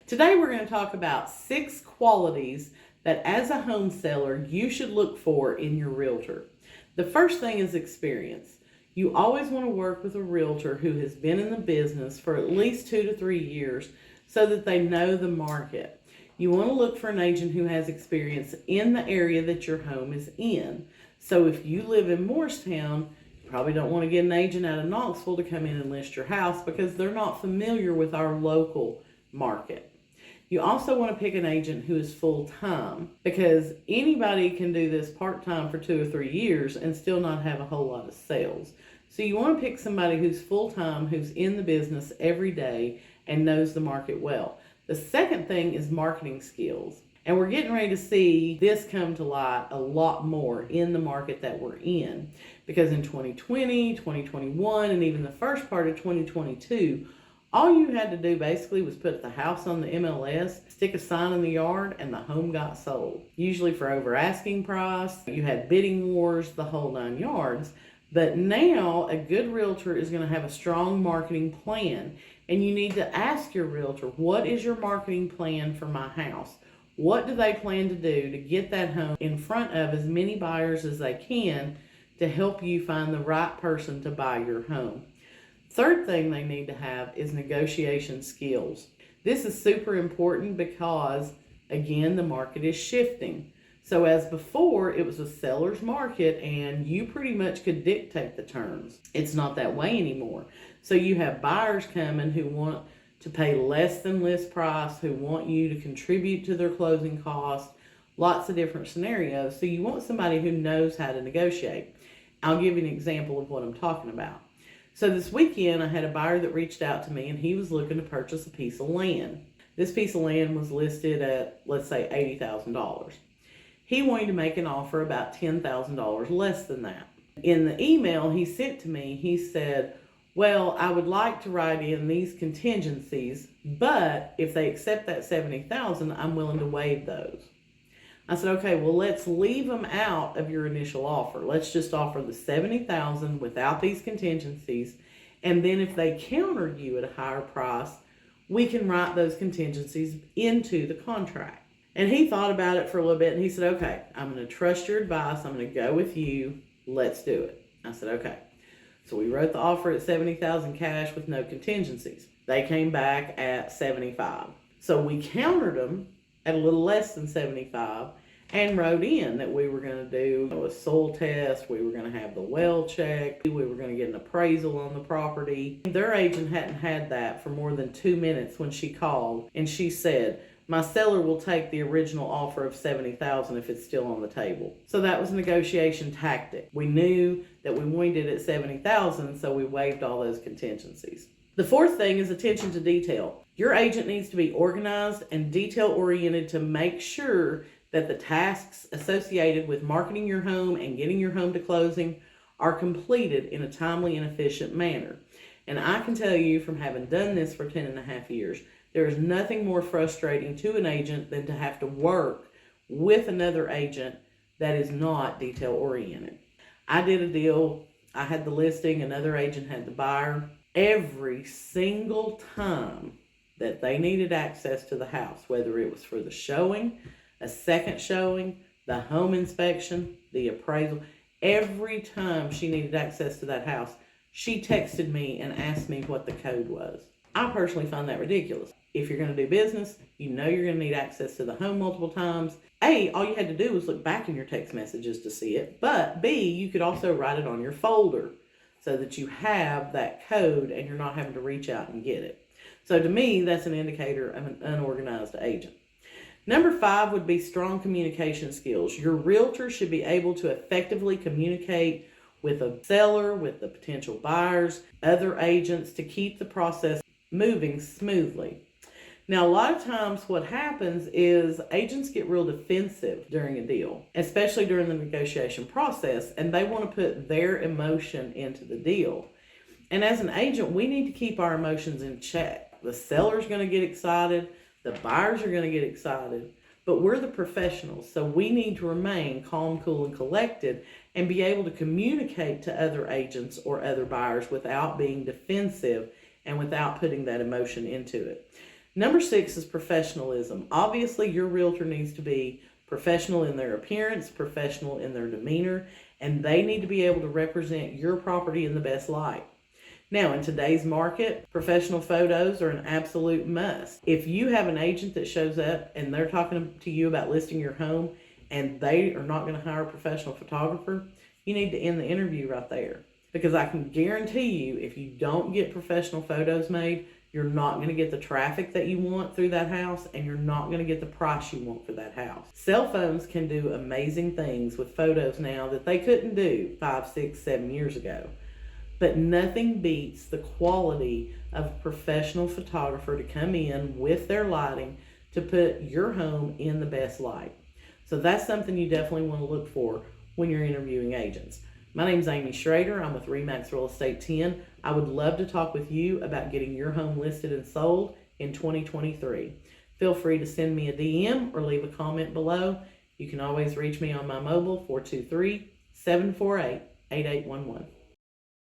Today we're going to talk about 6 qualities that as a home seller you should look for in your realtor. The first thing is experience. You always want to work with a realtor who has been in the business for at least 2 to 3 years so that they know the market. You want to look for an agent who has experience in the area that your home is in. So if you live in Morristown, you probably don't want to get an agent out of Knoxville to come in and list your house because they're not familiar with our local market. You also want to pick an agent who is full-time because anybody can do this part-time for 2 or 3 years and still not have a whole lot of sales. So you want to pick somebody who's full-time, who's in the business every day and knows the market well. The second thing is marketing skills. And we're getting ready to see this come to light a lot more in the market that we're in. Because in 2020, 2021, and even the first part of 2022, all you had to do basically was put the house on the MLS, stick a sign in the yard, and the home got sold. Usually for over asking price. You had bidding wars, the whole 9 yards. But now a good realtor is going to have a strong marketing plan. And you need to ask your realtor, what is your marketing plan for my house? What do they plan to do to get that home in front of as many buyers as they can to help you find the right person to buy your home? Third thing they need to have is negotiation skills. This is super important because, again, the market is shifting. So as before, it was a seller's market and you pretty much could dictate the terms. It's not that way anymore. So you have buyers coming who want to pay less than list price, who want you to contribute to their closing costs, lots of different scenarios. So you want somebody who knows how to negotiate. I'll give you an example of what I'm talking about. So this weekend, I had a buyer that reached out to me and he was looking to purchase a piece of land. This piece of land was listed at, let's say, $80,000. He wanted to make an offer about $10,000 less than that. In the email he sent to me, he said, well, I would like to write in these contingencies, but if they accept that $70,000, I'm willing to waive those. I said, okay, well, let's leave them out of your initial offer. Let's just offer the $70,000 without these contingencies. And then if they counter you at a higher price, we can write those contingencies into the contract. And he thought about it for a little bit and he said, okay, I'm going to trust your advice. I'm going to go with you. Let's do it. I said, okay. So we wrote the offer at $70,000 cash with no contingencies. They came back at $75,000. So we countered them at a little less than $75,000 and wrote in that we were going to do a soil test, we were going to have the well checked, we were going to get an appraisal on the property. Their agent hadn't had that for more than 2 minutes when she called and she said, my seller will take the original offer of $70,000 if it's still on the table. So that was a negotiation tactic. We knew that we wanted it at $70,000, so we waived all those contingencies. The fourth thing is attention to detail. Your agent needs to be organized and detail-oriented to make sure that the tasks associated with marketing your home and getting your home to closing are completed in a timely and efficient manner. And I can tell you from having done this for 10.5 years, there is nothing more frustrating to an agent than to have to work with another agent that is not detail-oriented. I did a deal. I had the listing. Another agent had the buyer. Every single time that they needed access to the house, whether it was for the showing, a second showing, the home inspection, the appraisal, every time she needed access to that house, she texted me and asked me what the code was. I personally find that ridiculous. If you're going to do business, you know you're going to need access to the home multiple times. A, all you had to do was look back in your text messages to see it. But B, you could also write it on your folder so that you have that code and you're not having to reach out and get it. So to me, that's an indicator of an unorganized agent. Number 5 would be strong communication skills. Your realtor should be able to effectively communicate with a seller, with the potential buyers, other agents to keep the process moving smoothly. Now, a lot of times what happens is agents get real defensive during a deal, especially during the negotiation process, and they want to put their emotion into the deal. And as an agent, we need to keep our emotions in check. The seller's going to get excited. The buyers are going to get excited. But we're the professionals, so we need to remain calm, cool, and collected and be able to communicate to other agents or other buyers without being defensive and without putting that emotion into it. Number 6 is professionalism. Obviously, your realtor needs to be professional in their appearance, professional in their demeanor, and they need to be able to represent your property in the best light. Now, in today's market, professional photos are an absolute must. If you have an agent that shows up and they're talking to you about listing your home and they are not going to hire a professional photographer, you need to end the interview right there. Because I can guarantee you, if you don't get professional photos made, you're not going to get the traffic that you want through that house, and you're not going to get the price you want for that house. Cell phones can do amazing things with photos now that they couldn't do 5, 6, 7 years ago. But nothing beats the quality of a professional photographer to come in with their lighting to put your home in the best light. So that's something you definitely want to look for when you're interviewing agents. My name is Amy Schrader. I'm with RE/MAX Real Estate 10. I would love to talk with you about getting your home listed and sold in 2023. Feel free to send me a DM or leave a comment below. You can always reach me on my mobile 423-748-8811.